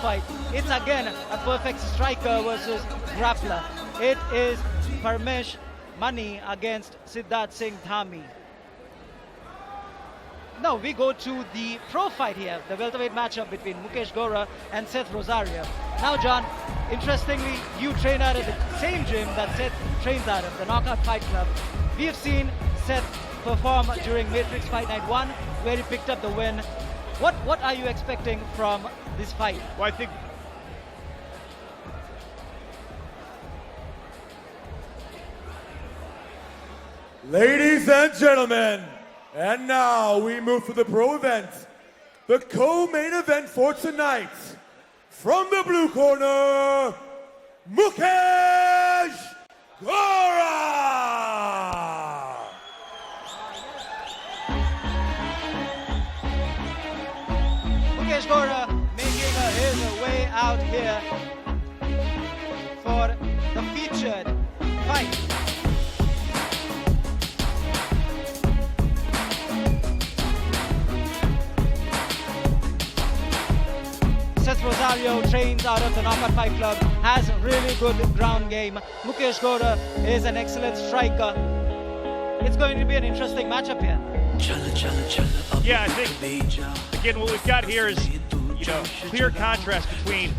fight. It's again a perfect striker versus grappler. It is Parmesh Mani against Siddharth Singh Dhami. Now we go to the pro fight here, the welterweight matchup between Mukesh Gora and Seth Rosario. Now John, interestingly, you train out of the same gym that Seth trains out of, the Knockout Fight Club. We have seen Seth perform during Matrix Fight Night 1, where he picked up the win. What are you expecting from this fight? Well, I think ladies and gentlemen, and now we move to the pro event, the co-main event for tonight. From the blue corner, Mukesh Gora! Mukesh Gora making his way out here for the featured fight. Seth Rosario trains out of the Knockout Fight Club, has a really good ground game. Mukesh Gora is an excellent striker. It's going to be an interesting matchup here. Yeah, I think, again, what we've got here is, clear contrast between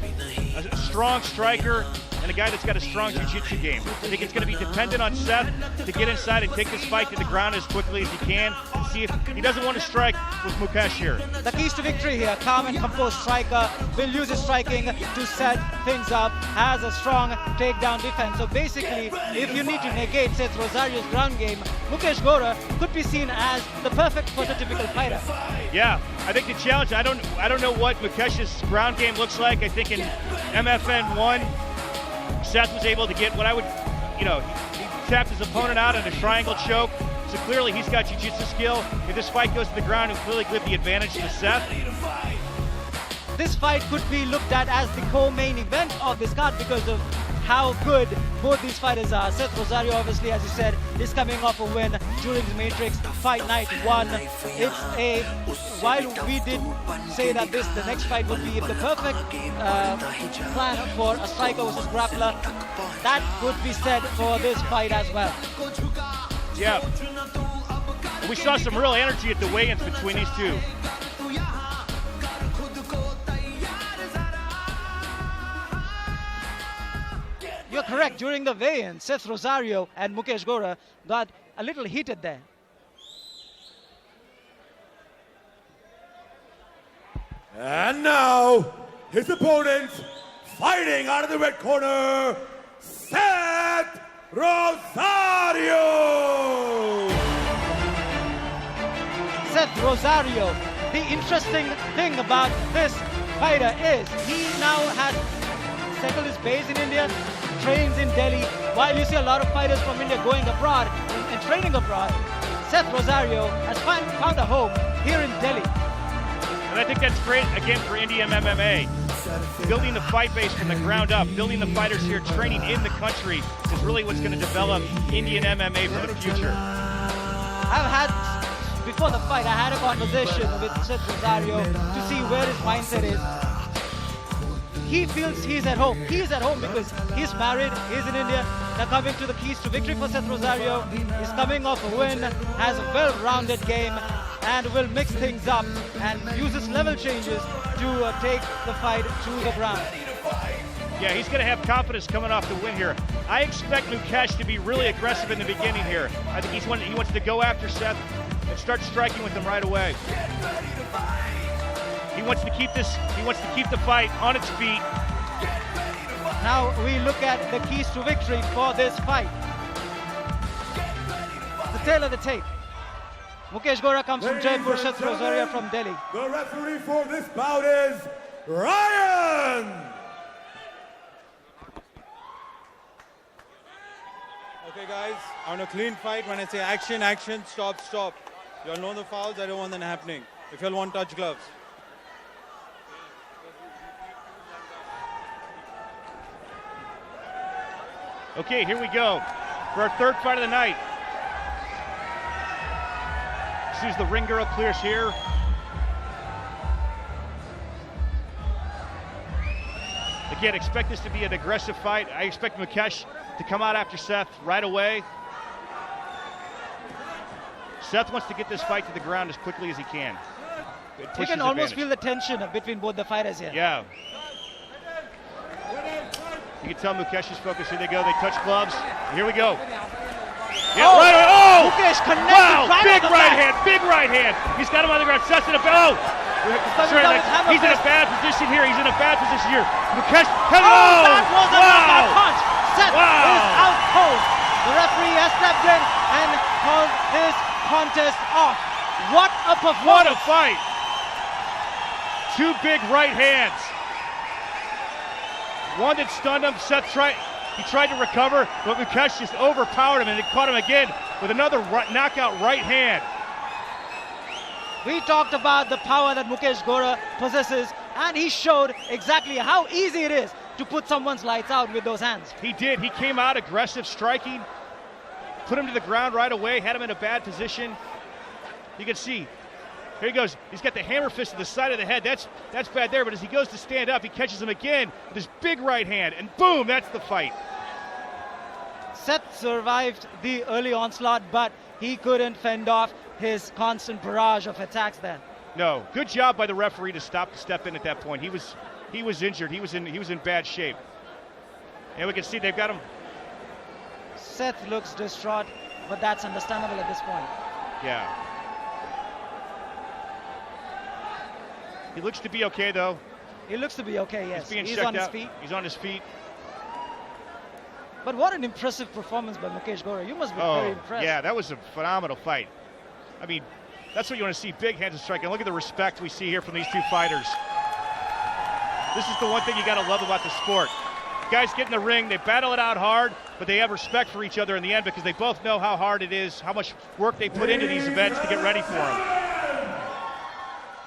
a strong striker and a guy that's got a strong jiu-jitsu game. I think it's going to be dependent on Seth to get inside and take this fight to the ground as quickly as he can and see if he doesn't want to strike with Mukesh here. The keys to victory here, calm and composed striker, will use his striking to set things up, has a strong takedown defense. So basically, if you need to negate Seth Rosario's ground game, Mukesh Gora could be seen as the perfect prototypical fighter. Yeah, I think the challenge, I don't know what Mukesh's ground game looks like. I think in MFN 1, Seth was able to get what I would, he tapped his opponent out in a triangle choke. So clearly he's got jiu-jitsu skill. If this fight goes to the ground, he'll clearly give the advantage to Seth. This fight could be looked at as the co-main event of this card because of how good both these fighters are. Seth Rosario, obviously, as you said, is coming off a win during the Matrix Fight Night 1. While we did say that the next fight would be the perfect plan for a striker versus grappler, that would be said for this fight as well. Yeah. We saw some real energy at the weigh-ins between these two. You're correct. During the weigh-in, Seth Rosario and Mukesh Gora got a little heated there. And now, his opponent, fighting out of the red corner, Seth Rosario! Seth Rosario. The interesting thing about this fighter is he now has settled his base in India, trains in Delhi. While you see a lot of fighters from India going abroad and training abroad, Seth Rosario has found a home here in Delhi. And I think that's great, again, for Indian MMA. Building the fight base from the ground up, building the fighters here, training in the country is really what's going to develop Indian MMA for the future. Before the fight, I had a conversation with Seth Rosario to see where his mindset is. He feels he's at home. He's at home because he's married, he's in India. Now coming to the keys to victory for Seth Rosario, he's coming off a win, has a well-rounded game, and will mix things up and uses level changes to take the fight to the ground. Yeah, he's going to have confidence coming off the win here. I expect Mukesh to be really aggressive in the beginning here. I think he wants to go after Seth and start striking with him right away. He wants to keep the fight on its feet. Now we look at the keys to victory for this fight. The tail of the tape. Mukesh Gora comes from Jaipur, Seth Rosario from Delhi. The referee for this bout is Ryan! Okay guys, on a clean fight, when I say action, action, stop, stop. You all know the fouls, I don't want them happening. If you all want touch gloves. Okay, here we go for our third fight of the night. As soon as the ring girl clears here. Again, expect this to be an aggressive fight. I expect Mukesh to come out after Seth right away. Seth wants to get this fight to the ground as quickly as he can. You can almost feel the tension between both the fighters here. Yeah. You can tell Mukesh is focused. Here they go. They touch gloves. Here we go. Yeah, Oh! right away. Oh! Mukesh connected Wow! right Big on the right back. hand. Big right hand. He's got him on the ground. Seth's in a bad. He's in a bad position here. He's in a bad position here. Mukesh. Hello! Oh, that was a knockout Wow! punch. Seth is out cold. The referee has stepped in and called this contest off. What a performance! What a fight! Two big right hands. One that stunned him. Seth tried to recover, but Mukesh just overpowered him and it caught him again with another knockout right hand. We talked about the power that Mukesh Gora possesses, and he showed exactly how easy it is to put someone's lights out with those hands. He did. He came out aggressive, striking, put him to the ground right away, had him in a bad position. You can see. Here he goes. He's got the hammer fist to the side of the head. That's bad there, but as he goes to stand up, he catches him again with his big right hand, and boom, that's the fight. Seth survived the early onslaught, but he couldn't fend off his constant barrage of attacks then. No, good job by the referee to step in at that point. He was injured. He was in bad shape. And we can see they've got him. Seth looks distraught, but that's understandable at this point. Yeah. He looks to be okay though. He looks to be okay, yes. He's being He's checked on his out. feet. He's on his feet. But what an impressive performance by Mukesh Gora. You must be very impressed. Yeah, that was a phenomenal fight. I mean, that's what you want to see, big hands and striking. Look at the respect we see here from these two fighters. This is the one thing you got to love about the sport. Guys get in the ring, they battle it out hard, but they have respect for each other in the end because they both know how hard it is, how much work they put into these events to get ready for them.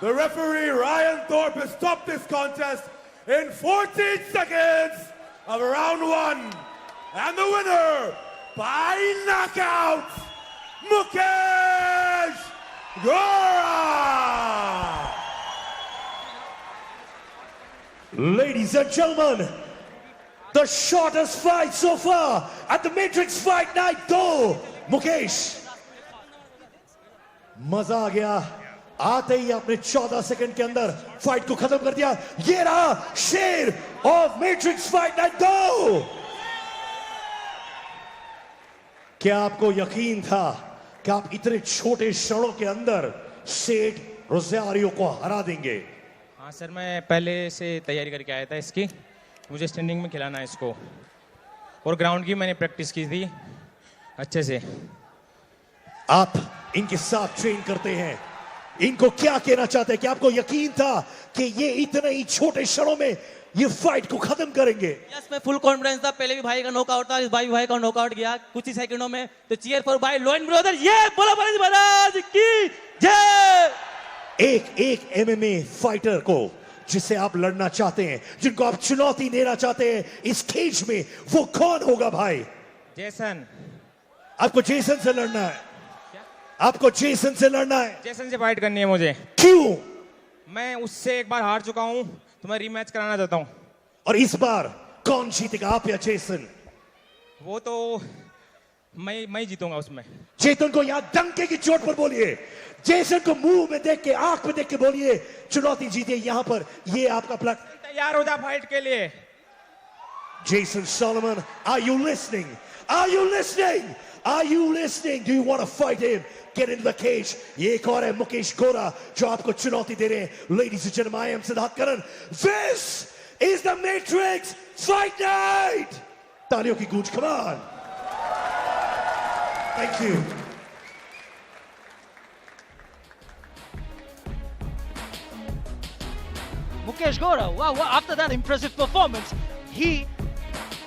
The referee, Ryan Thorpe, has stopped this contest in 14 seconds of round one. And the winner, by knockout, Mukesh Gora! Ladies and gentlemen, the shortest fight so far at the Matrix Fight Night 2. Mukesh, मजा आ गया आते ही आपने 14 second के अंदर fight को खत्म कर दिया ये रहा शेर ऑफ मैट्रिक्स फाइट नाइट 2 क्या आपको यकीन था कि आप इतने छोटे क्षणों के अंदर सेठ रोज़ारियो को हरा देंगे हाँ सर मैं पहले से तैयारी करके आया था इसकी मुझे स्टैंडिंग में खिलाना है इसको और ग्राउंड की मैंने प्रैक्टिस की थी अच्छे से आप इनके साथ ट्रेन करते हैं इनको क्या कहना चाहते हैं कि आपको यकीन था कि ये इतने ही छोटे क्षणों में ये फाइट को खत्म करेंगे यस मैं फुल कॉन्फिडेंस था पहले भी भाई का नॉकआउट था इस भाई का नॉकआउट गया कुछ ही सेकंडों में तो चीयर फॉर भाई लोइन ब्रदर ये बोला महाराज की जय एक एमएमए फाइटर को जिससे आप लड़ना चाहते हैं जिनको आप चुनौती देना चाहते हैं इस केज में वो कौन होगा भाई जेसन आपको जेसन से लड़ना है आपको जेसन से लड़ना है जेसन से फाइट करनी है मुझे क्यों मैं उससे एक बार हार चुका हूं तो मैं रीमैच कराना चाहता हूं और इस बार कौन जीतेगा आप या जेसन वो तो मैं जीतूंगा उसमें चेतन को यहां डंके की चोट पर बोलिए जेसन को मुंह में देख के आंख में देख के बोलिए चुनौती जीते यहां पर ये आपका प्लान तैयार हो जा फाइट के लिए Jason Solomon, are you listening? Are you listening? Are you listening? Do you want to fight him? Get in the cage. ये एक और है मुकेश गोरा जो आपको चुनौती दे रहे हैं. Ladies and gentlemen, I am Siddharth Karan. This is the Matrix Fight Night. तालियों की गूंज, come on. Thank you. Mukesh Gora, wow, after that impressive performance, he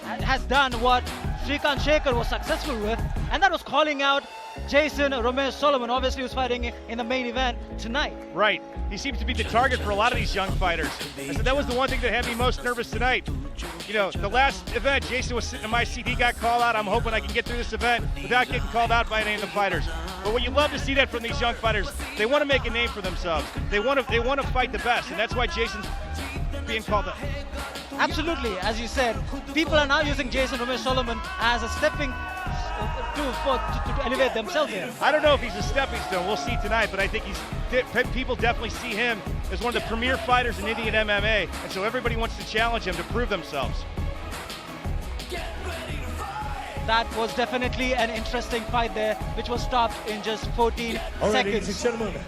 has done what Srikanth Shekhar was successful with, and that was calling out Jason Ramesh Solomon, obviously who's fighting in the main event tonight. Right. He seems to be the target for a lot of these young fighters. I said that was the one thing that had me most nervous tonight. You know, the last event, Jason was sitting in my seat. He got called out. I'm hoping I can get through this event without getting called out by any of the fighters. But what you love to see that from these young fighters, they want to make a name for themselves. They want to fight the best, and that's why Jason's being called up. Absolutely, as you said, people are now using Jason Umesh Solomon as a stepping to elevate themselves here. I don't know if he's a stepping stone. We'll see tonight, but I think people definitely see him as one of the premier fighters in Indian MMA, and so everybody wants to challenge him to prove themselves. That was definitely an interesting fight there, which was stopped in just 14 All right, seconds. ladies and gentlemen,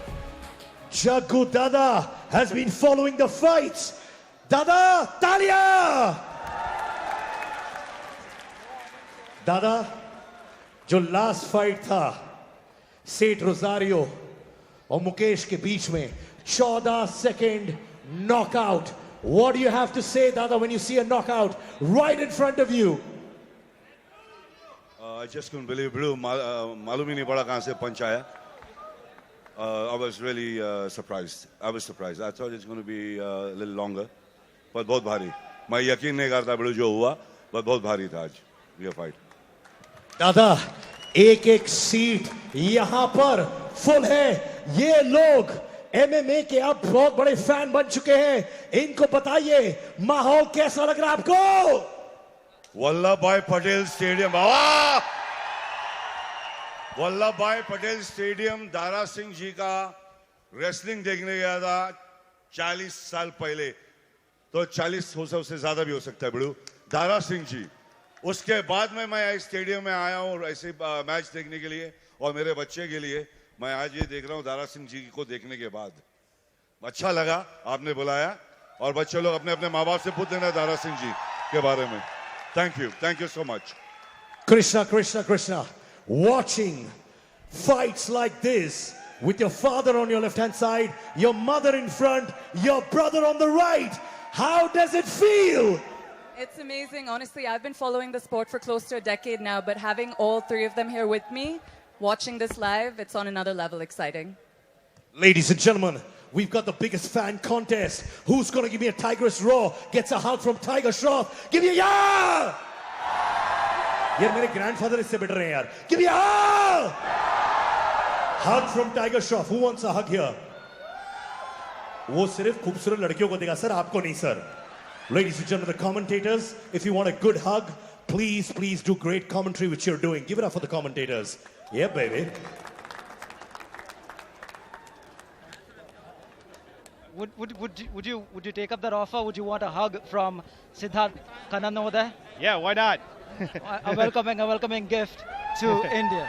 Jaggu Dada has been following the fights. Dada, Talia! Dada, जो last fight था सेठ Rosario और मुकेश के बीच में 14 second knockout. What do you have to say, Dada, when you see a knockout right in front of you? I just couldn't believe it. मालूम ही नहीं पड़ा कहाँ से पंच आया. I was really surprised. I was surprised. I thought it's going to be a little longer. but बहुत भारी. मैं यकीन नहीं करता बड़ू जो हुआ, but बहुत भारी था आज ये फाइट. दादा, एक एक सीट यहाँ पर फुल है. ये लोग एमएमए के अब बहुत बड़े फैन बन चुके हैं. इनको बताइए माहौल कैसा लग रहा है आपको? वल्लभ भाई पटेल स्टेडियम, बाबा वल्लभ भाई पटेल स्टेडियम दारा सिंह जी का रेसलिंग देखने गया था 40 साल पहले. तो 40 हो से ज्यादा भी हो सकता है बड़ू. दारा सिंह जी, उसके बाद में मैं इस स्टेडियम में आया हूँ ऐसे मैच देखने के लिए और मेरे बच्चे के लिए. मैं आज ये देख रहा हूँ दारा सिंह जी को देखने के बाद. अच्छा लगा आपने बुलाया और बच्चे लोग अपने अपने माँ बाप से पूछ लेना दारा सिंह जी के बारे में. Thank you so much. Krishna, watching fights like this with your father on your left hand side, your mother in front, your brother on the right, how does it feel? It's amazing. Honestly, I've been following the sport for close to a decade now, but having all three of them here with me, watching this live, it's on another level exciting. Ladies and gentlemen, we've got the biggest fan contest. Who's going to give me a Tiger's Roar? Gets a hug from Tiger Shroff. Give me a yeah! यार मेरे grandfather इससे better हैं यार. Give me a hug! Hug from Tiger Shroff. Who wants a hug here? वो सिर्फ खूबसूरत लड़कियों को देगा सर, आपको नहीं sir. Ladies and gentlemen, the commentators, if you want a good hug, please do great commentary which you're doing. Give it up for the commentators. Yeah, baby. Would you take up that offer? Would you want a hug from Siddharth Kannan over there? Yeah, why not? A welcoming gift to India.